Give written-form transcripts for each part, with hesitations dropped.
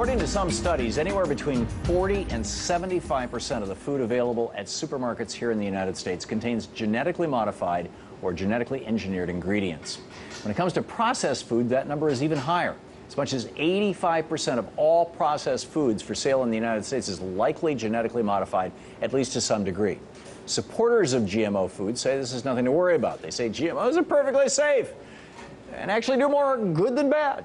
According to some studies, anywhere between 40 and 75% of the food available at supermarkets here in the United States contains genetically modified or genetically engineered ingredients. When it comes to processed food, that number is even higher. As much as 85% of all processed foods for sale in the United States is likely genetically modified, at least to some degree. Supporters of GMO foods say this is nothing to worry about. They say GMOs are perfectly safe and actually do more good than bad.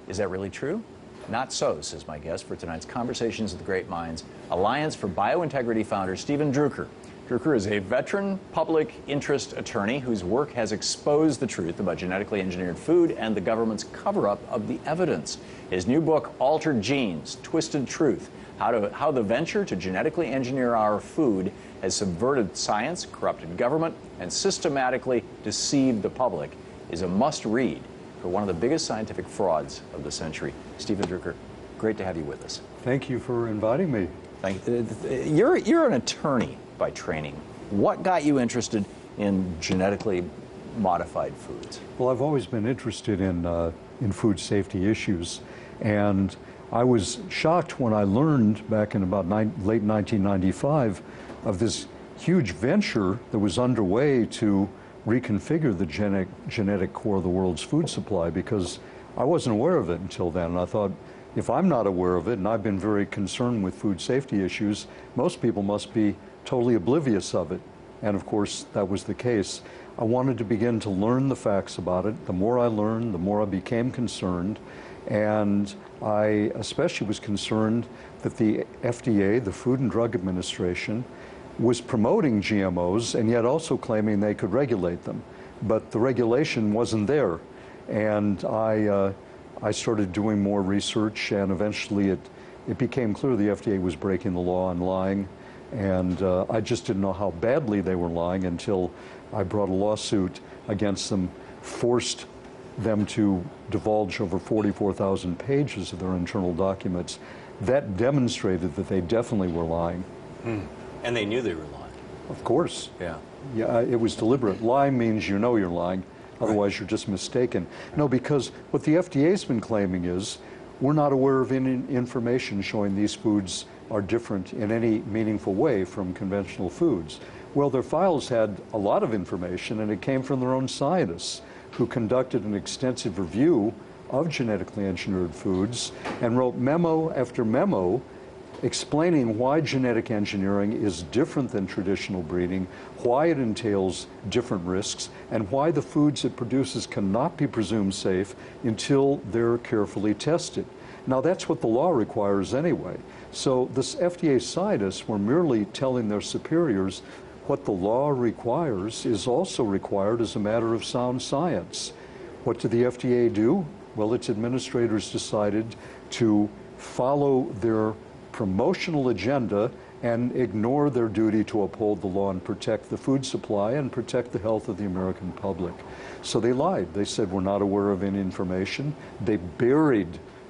Is that really true? Not so, says my guest for tonight's Conversations with Great Minds, Alliance for Biointegrity founder Stephen Drucker. Drucker is a veteran public interest attorney whose work has exposed the truth about genetically engineered food and the government's cover-up of the evidence. His new book, Altered Genes, Twisted Truth, how the venture to genetically engineer our food has subverted science, corrupted government, and systematically deceived the public, is a must-read for one of the biggest scientific frauds of the century. Stephen Drucker, great to have you with us. Thank you for inviting me. Thank you. You're an attorney by training. What got you interested in genetically modified foods? Well, I've always been interested in food safety issues, and I was shocked when I learned back in about late 1995 of this huge venture that was underway to reconfigure the genetic core of the world's food supply, because I wasn't aware of it until then. And I thought, if I'm not aware of it, and I've been very concerned with food safety issues, most people must be totally oblivious of it. And of course, that was the case. I wanted to begin to learn the facts about it. The more I learned, the more I became concerned. And I especially was concerned that the FDA, the Food and Drug Administration, was promoting GMOs and yet also claiming they could regulate them. But the regulation wasn't there. And I started doing more research, and eventually it became clear the FDA was breaking the law and lying. And I just didn't know how badly they were lying until I brought a lawsuit against them, forced them to divulge over 44,000 pages of their internal documents. That demonstrated that they definitely were lying. And they knew they were lying. Of course. Yeah. Yeah, it was deliberate. Lying means you know you're lying. Otherwise, you're just mistaken. No, because what the FDA's been claiming is we're not aware of any information showing these foods are different in any meaningful way from conventional foods. Well, their files had a lot of information, and it came from their own scientists who conducted an extensive review of genetically engineered foods and wrote memo after memo explaining why genetic engineering is different than traditional breeding, why it entails different risks, and why the foods it produces cannot be presumed safe until they're carefully tested. Now, that's what the law requires anyway. So this FDA scientists were merely telling their superiors what the law requires is also required as a matter of sound science. What did the FDA do? Well, its administrators decided to follow their promotional agenda and ignore their duty to uphold the law and protect the food supply and protect the health of the American public. So they lied. They said we're not aware of any information. They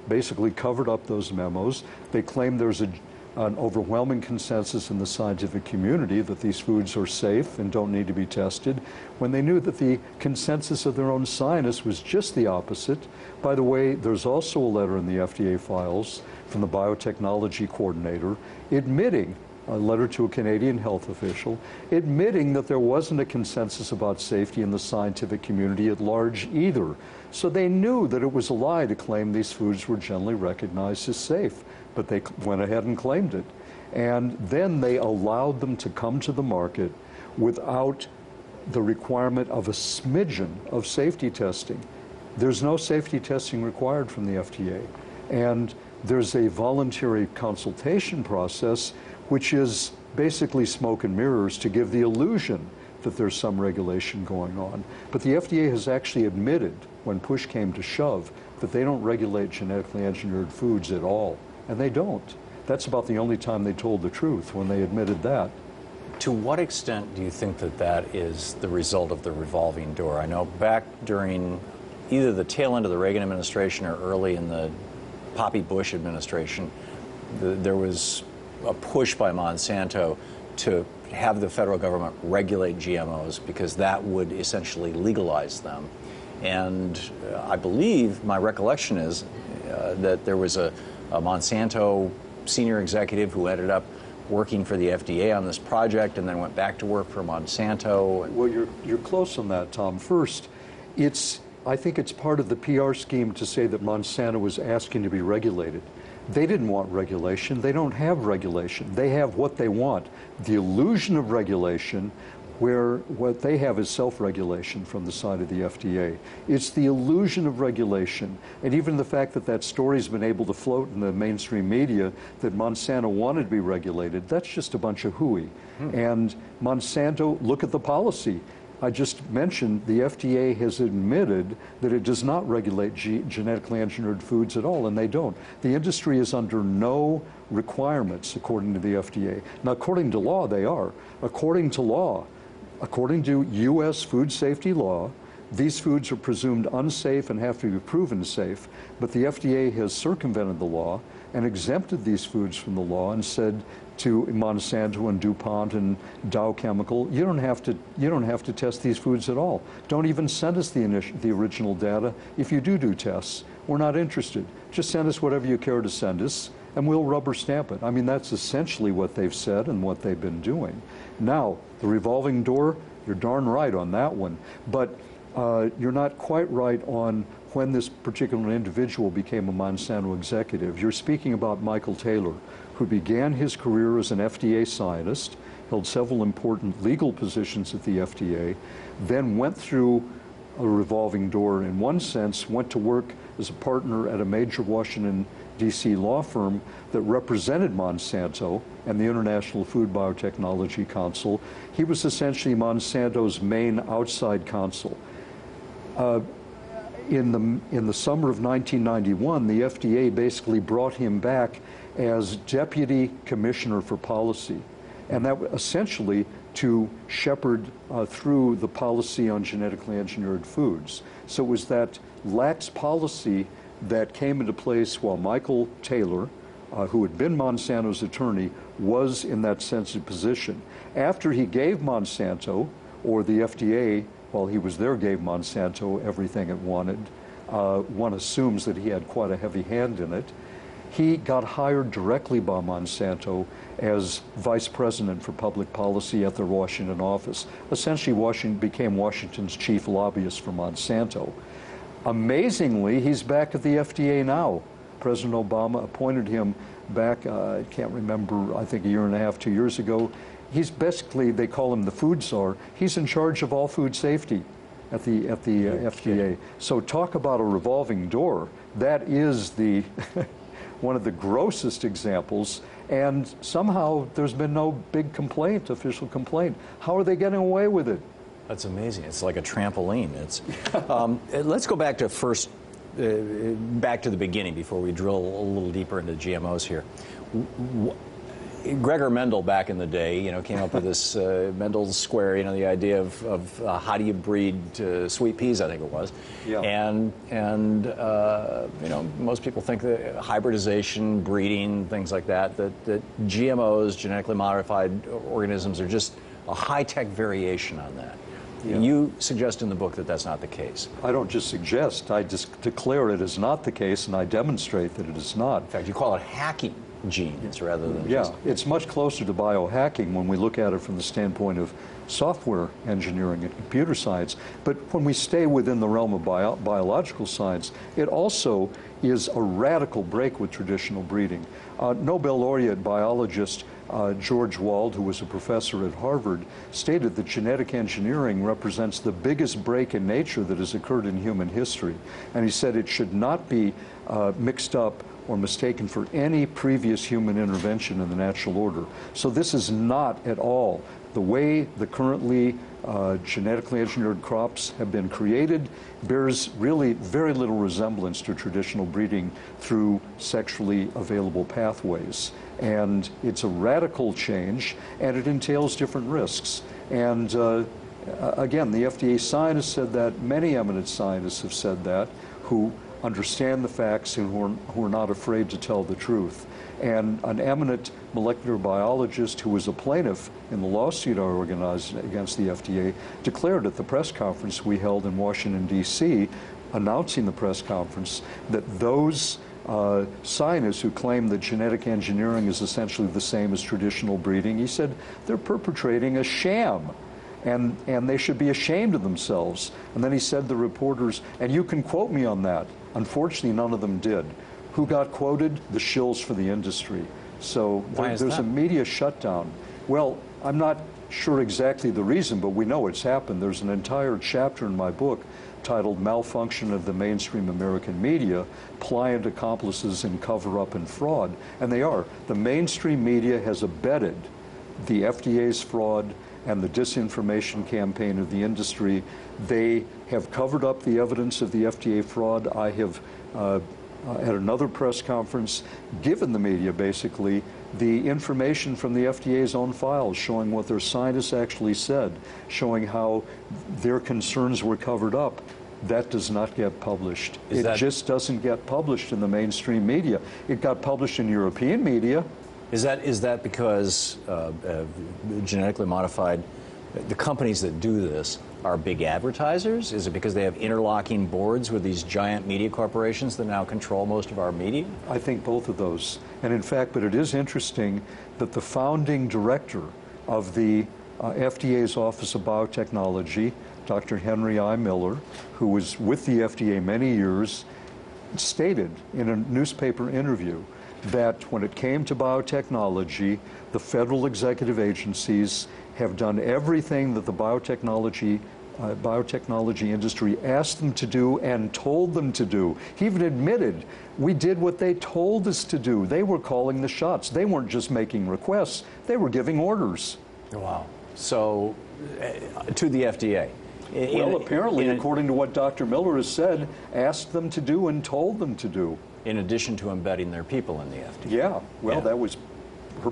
basically covered up those memos. They claimed there's an overwhelming consensus in the scientific community that these foods are safe and don't need to be tested, when they knew that the consensus of their own scientists was just the opposite. By the way, there's also a letter in the FDA files from the biotechnology coordinator admitting, a letter to a Canadian health official, admitting that there wasn't a consensus about safety in the scientific community at large either. So they knew that it was a lie to claim these foods were generally recognized as safe, but they went ahead and claimed it. And then they allowed them to come to the market without the requirement of a smidgen of safety testing. There's no safety testing required from the FDA. And there's a voluntary consultation process, which is basically smoke and mirrors to give the illusion that there's some regulation going on. But the FDA has actually admitted, when push came to shove, that they don't regulate genetically engineered foods at all. And they don't. That's about the only time they told the truth, when they admitted that. To what extent do you think that that is the result of the revolving door? I know back during either the tail end of the Reagan administration or early in the Poppy Bush administration, there was a push by Monsanto to have the federal government regulate GMOs because that would essentially legalize them. And I believe, my recollection is that there was a a Monsanto senior executive who ended up working for the FDA on this project and then went back to work for Monsanto. Well, you're close on that, Tom. First, I think it's part of the PR scheme to say that Monsanto was asking to be regulated. They didn't want regulation. They don't have regulation. They have what they want, the illusion of regulation, where what they have is self-regulation from the side of the FDA. It's the illusion of regulation, and even the fact that that story's been able to float in the mainstream media that Monsanto wanted to be regulated, that's just a bunch of hooey. And Monsanto, look at the policy. I just mentioned the FDA has admitted that it does not regulate genetically engineered foods at all, and they don't. The industry is under no requirements according to the FDA. Now, according to law, they are. According to law, according to U.S. food safety law, these foods are presumed unsafe and have to be proven safe, but the FDA has circumvented the law and exempted these foods from the law and said to Monsanto and DuPont and Dow Chemical, you don't have to test these foods at all. Don't even send us the original data. If you do tests, we're not interested. Just send us whatever you care to send us, and we'll rubber stamp it. I mean, that's essentially what they've said and what they've been doing. Now, the revolving door, you're darn right on that one, but you're not quite right on when this particular individual became a Monsanto executive. You're speaking about Michael Taylor, who began his career as an FDA scientist, held several important legal positions at the FDA, then went through a revolving door in one sense, went to work as a partner at a major Washington, D.C. law firm that represented Monsanto and the International Food Biotechnology Council. He was essentially Monsanto's main outside counsel. In the summer of 1991, the FDA basically brought him back as Deputy Commissioner for Policy, and that essentially to shepherd through the policy on genetically engineered foods. So it was that lax policy that came into place while Michael Taylor, who had been Monsanto's attorney, was in that sensitive position. After he gave Monsanto, or the FDA, while he was there, gave Monsanto everything it wanted, one assumes that he had quite a heavy hand in it. He got hired directly by Monsanto as vice president for public policy at their Washington office. Essentially, became Washington's chief lobbyist for Monsanto. Amazingly, he's back at the FDA now. President Obama appointed him back, I can't remember, I think a year and a half, 2 years ago. He's basically, they call him the food czar. He's in charge of all food safety at the FDA. So talk about a revolving door. That is the one of the grossest examples, and somehow there's been no big complaint, official complaint. How are they getting away with it? That's amazing. It's like a trampoline. It's let's go back to back to the beginning before we drill a little deeper into GMOs here. Gregor Mendel back in the day, came up with this Mendel's square, the idea of how do you breed sweet peas, I think it was. Yeah. And most people think that hybridization, breeding, things like that GMOs, genetically modified organisms, are just a high-tech variation on that. Yeah. You suggest in the book that that's not the case. I don't just suggest, I just declare it is not the case, and I demonstrate that it is not. In fact, you call it hacking genes rather than just... it's much closer to biohacking when we look at it from the standpoint of software engineering and computer science. But when we stay within the realm of biological science, it also is a radical break with traditional breeding. Nobel laureate biologist George Wald, who was a professor at Harvard, stated that genetic engineering represents the biggest break in nature that has occurred in human history. And he said it should not be mixed up or mistaken for any previous human intervention in the natural order. So this is not at all the way the currently genetically engineered crops have been created. Bears really very little resemblance to traditional breeding through sexually available pathways. And it's a radical change, and it entails different risks. And again, the FDA scientists said that, many eminent scientists have said that, who understand the facts and who are not afraid to tell the truth. And an eminent molecular biologist who was a plaintiff in the lawsuit I organized against the FDA declared at the press conference we held in Washington, D.C., announcing the press conference, that those scientists who claim that genetic engineering is essentially the same as traditional breeding. He said they're perpetrating a sham, and they should be ashamed of themselves. And then he said to the reporters, and you can quote me on that. Unfortunately, none of them did. Who got quoted? The shills for the industry. So there's a media shutdown. Well, I'm not sure exactly the reason, but we know it's happened. There's an entire chapter in my book titled Malfunction of the Mainstream American Media, Pliant Accomplices in Cover-Up and Fraud. And they are. The mainstream media has abetted the FDA's fraud and the disinformation campaign of the industry. They have covered up the evidence of the FDA fraud. I have, at another press conference, given the media basically the information from the FDA's own files showing what their scientists actually said, showing how their concerns were covered up. That does not get published. It just doesn't get published in the mainstream media. It got published in European media. Is that because genetically modified, the companies that do this are big advertisers? Is it because they have interlocking boards with these giant media corporations that now control most of our media? I think both of those. And in fact, but it is interesting that the founding director of the FDA's Office of Biotechnology, Dr. Henry I. Miller, who was with the FDA many years, stated in a newspaper interview that when it came to biotechnology, the federal executive agencies have done everything that the biotechnology industry asked them to do and told them to do. He even admitted, we did what they told us to do. They were calling the shots. They weren't just making requests, they were giving orders. Wow. So, to the FDA. Well, apparently, according to what Dr. Miller has said, asked them to do and told them to do. In addition to embedding their people in the FDA. Yeah, well, that was,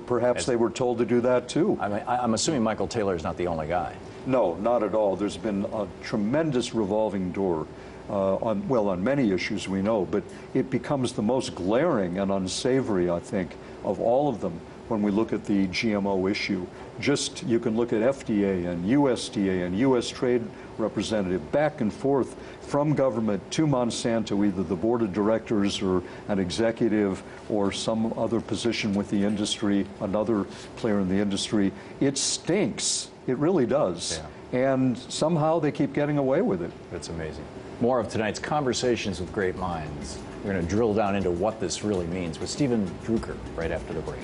perhaps they were told to do that too. I'm assuming Michael Taylor is not the only guy. No, not at all. There's been a tremendous revolving door on many issues we know, but it becomes the most glaring and unsavory, I think, of all of them when we look at the GMO issue. Just, you can look at FDA and USDA and U.S. Trade Representative back and forth from government to Monsanto, either the board of directors or an executive or some other position with the industry, another player in the industry. It stinks. It really does. Yeah. And somehow they keep getting away with it. That's amazing. More of tonight's Conversations with Great Minds. We're going to drill down into what this really means with Stephen Drucker right after the break.